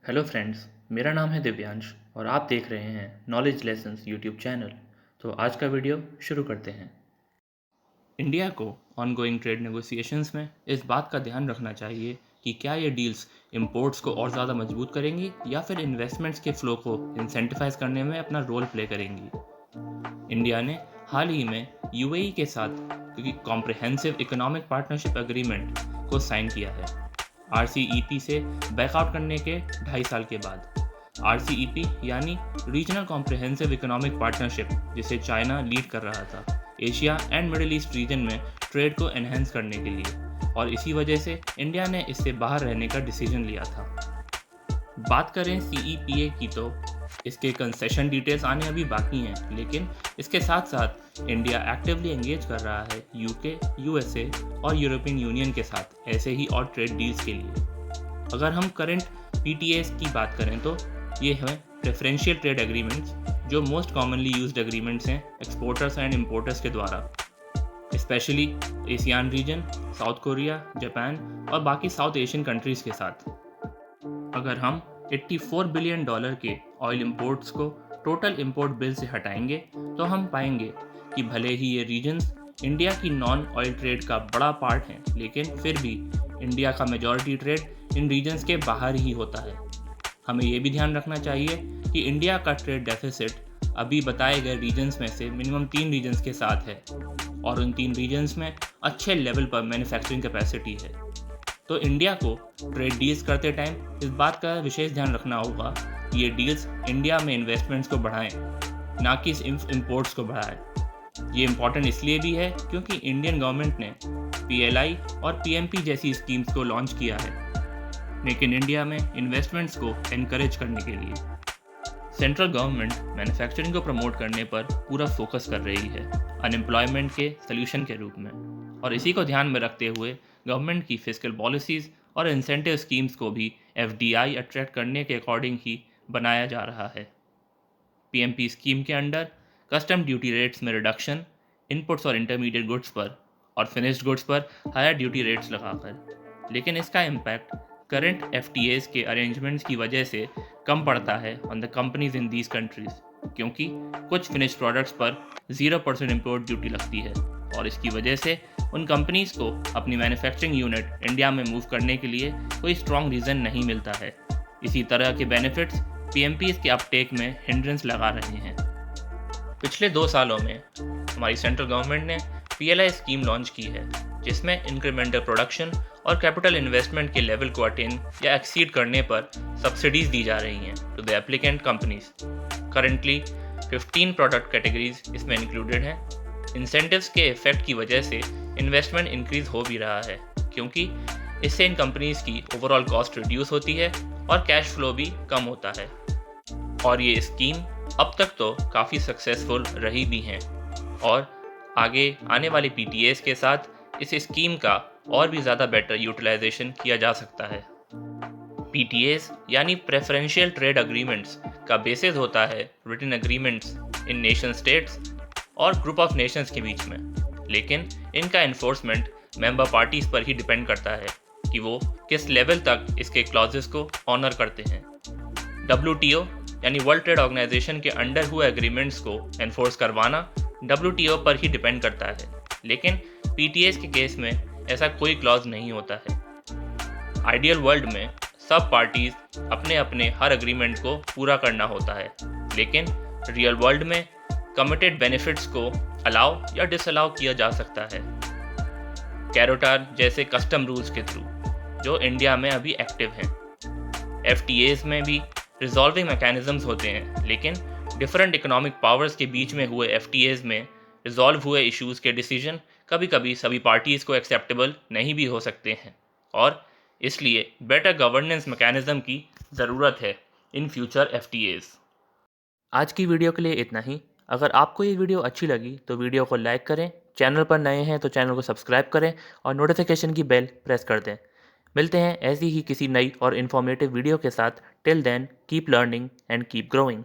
Hello friends, मेरा नाम है दिव्यांश और आप देख रहे हैं नॉलेज लेसन्स यूट्यूब चैनल। तो आज का वीडियो शुरू करते हैं। इंडिया को ऑनगोइंग ट्रेड नेगोशिएशंस में इस बात का ध्यान रखना चाहिए कि क्या ये डील्स इंपोर्ट्स को और ज़्यादा मजबूत करेंगी या फिर इन्वेस्टमेंट्स के फ्लो को इंसेंटिफाइज करने में अपना रोल प्ले करेंगी। इंडिया ने हाल ही में यूएई के साथ कॉम्प्रिहेंसिव इकोनॉमिक पार्टनरशिप एग्रीमेंट को साइन किया है, आरसीईपी से बैकआउट करने के 2.5 साल के बाद। आरसीईपी यानी रीजनल कॉम्प्रिहेंसिव इकोनॉमिक पार्टनरशिप, जिसे चाइना लीड कर रहा था Asia and middle east region में ट्रेड को एनहेंस करने के लिए, और इसी वजह से इंडिया ने इससे बाहर रहने का डिसीजन लिया था। बात करें सीईपीए की तो इसके कंसेशन डिटेल्स आने अभी बाकी हैं, लेकिन इसके साथ साथ इंडिया एक्टिवली एंगेज कर रहा है यूके, यूएसए और यूरोपियन यूनियन के साथ ऐसे ही और ट्रेड डील्स के लिए। अगर हम करंट पीटीएस की बात करें तो ये हैं प्रेफरेंशियल ट्रेड एग्रीमेंट्स, जो मोस्ट कॉमनली यूज्ड एग्रीमेंट्स हैं एक्सपोर्टर्स एंड इम्पोर्टर्स के द्वारा, specially ASEAN region, South Korea, Japan और बाकी साउथ एशियन कंट्रीज़ के साथ। अगर हम $84 बिलियन के ऑयल इंपोर्ट्स को टोटल इंपोर्ट बिल से हटाएंगे तो हम पाएंगे कि भले ही ये रीजन्स इंडिया की नॉन ऑयल ट्रेड का बड़ा पार्ट हैं, लेकिन फिर भी इंडिया का मेजॉरिटी ट्रेड इन रीजन्स के बाहर ही होता है। हमें ये भी ध्यान रखना चाहिए कि इंडिया का ट्रेड डेफिसिट अभी बताए गए रीजन्स में से मिनिमम 3 रीजन्स के साथ है, और उन 3 रीजन्स में अच्छे लेवल पर मैन्युफैक्चरिंग कैपेसिटी है। तो इंडिया को ट्रेड डील्स करते टाइम इस बात का विशेष ध्यान रखना होगा कि ये डील्स इंडिया में इन्वेस्टमेंट्स को बढ़ाएं, ना कि इंपोर्ट्स को बढ़ाएं। ये इम्पॉर्टेंट इसलिए भी है क्योंकि इंडियन गवर्नमेंट ने पीएलआई और पीएमपी जैसी स्कीम्स को लॉन्च किया है, लेकिन इंडिया में इन्वेस्टमेंट्स को एनकरेज करने के लिए सेंट्रल गवर्नमेंट मैन्युफैक्चरिंग को प्रमोट करने पर पूरा फोकस कर रही है अनएम्प्लॉयमेंट के सल्यूशन के रूप में, और इसी को ध्यान में रखते हुए गवर्नमेंट की फिस्कल पॉलिसीज़ और इंसेंटिव स्कीम्स को भी एफडीआई अट्रैक्ट करने के अकॉर्डिंग ही बनाया जा रहा है। पीएमपी स्कीम के अंडर कस्टम ड्यूटी रेट्स में रिडक्शन, इनपुट्स और इंटरमीडिएट गुड्स पर और फिनिश्ड गुड्स पर हायर ड्यूटी रेट्स लगाकर, लेकिन इसका इम्पैक्ट करंट एफटीएस के अरेंजमेंट्स की वजह से कम पड़ता है on the companies in these countries, क्योंकि कुछ फिनिश्ड प्रोडक्ट्स पर 0% इम्पोर्ट ड्यूटी लगती है, और इसकी वजह से उन कंपनीज को अपनी मैन्युफैक्चरिंग यूनिट इंडिया में मूव करने के लिए कोई स्ट्रॉन्ग रीज़न नहीं मिलता है। इसी तरह के बेनिफिट्स पीएमपीज़ के अपटेक में हिंड्रेंस लगा रहे हैं। पिछले 2 सालों में हमारी सेंट्रल गवर्नमेंट ने पीएलआई स्कीम लॉन्च की है, जिसमें इंक्रीमेंटल प्रोडक्शन और कैपिटल इन्वेस्टमेंट के लेवल को अटेन या एक्सीड करने पर सब्सिडीज दी जा रही हैं to the applicant companies. Currently 15 product categories इसमें इंक्लूडेड हैं। इंसेंटिव्स के इफेक्ट की वजह से इन्वेस्टमेंट इंक्रीज हो भी रहा है, क्योंकि इससे इन कंपनीज की ओवरऑल कॉस्ट रिड्यूस होती है और कैश फ्लो भी कम होता है। और ये स्कीम अब तक तो काफ़ी सक्सेसफुल रही भी हैं, और आगे आने वाले पीटीएस के साथ इस स्कीम का और भी ज़्यादा बेटर यूटिलाइजेशन किया जा सकता है। पीटीएस यानी प्रेफरेंशियल ट्रेड अग्रीमेंट्स का बेसिस होता है written agreements in nation states और ग्रुप ऑफ नेशंस के बीच में, लेकिन इनका इन्फोर्समेंट मेंबर पार्टीज पर ही डिपेंड करता है कि वो किस लेवल तक इसके क्लॉजेस को ऑनर करते हैं। WTO यानी वर्ल्ड ट्रेड ऑर्गेनाइजेशन के अंडर हुए एग्रीमेंट्स को एनफोर्स करवाना WTO पर ही डिपेंड करता है, लेकिन पीटीएस के केस में ऐसा कोई क्लॉज नहीं होता है। आइडियल वर्ल्ड में सब पार्टीज अपने अपने हर एग्रीमेंट को पूरा करना होता है, लेकिन रियल वर्ल्ड में कमिटेड बेनिफिट्स को अलाउ या डिसअलाउ किया जा सकता है, कैरोटार जैसे कस्टम रूल्स के थ्रू, जो इंडिया में अभी एक्टिव हैं। एफटीएस में भी रिजॉल्विंग मैकेनिज्म्स होते हैं, लेकिन डिफरेंट इकोनॉमिक पावर्स के बीच में हुए एफटीएस में रिजॉल्व हुए इश्यूज़ के डिसीजन कभी कभी सभी पार्टीज़ को एक्सेप्टेबल नहीं भी हो सकते हैं, और इसलिए बेटर गवर्नेंस मैकेनिज्म की ज़रूरत है इन फ्यूचर एफटीएस। आज की वीडियो के लिए इतना ही। अगर आपको ये वीडियो अच्छी लगी तो वीडियो को लाइक करें, चैनल पर नए हैं तो चैनल को सब्सक्राइब करें और नोटिफिकेशन की बेल प्रेस कर दें। मिलते हैं ऐसी ही किसी नई और इन्फॉर्मेटिव वीडियो के साथ। Till then keep learning and keep growing.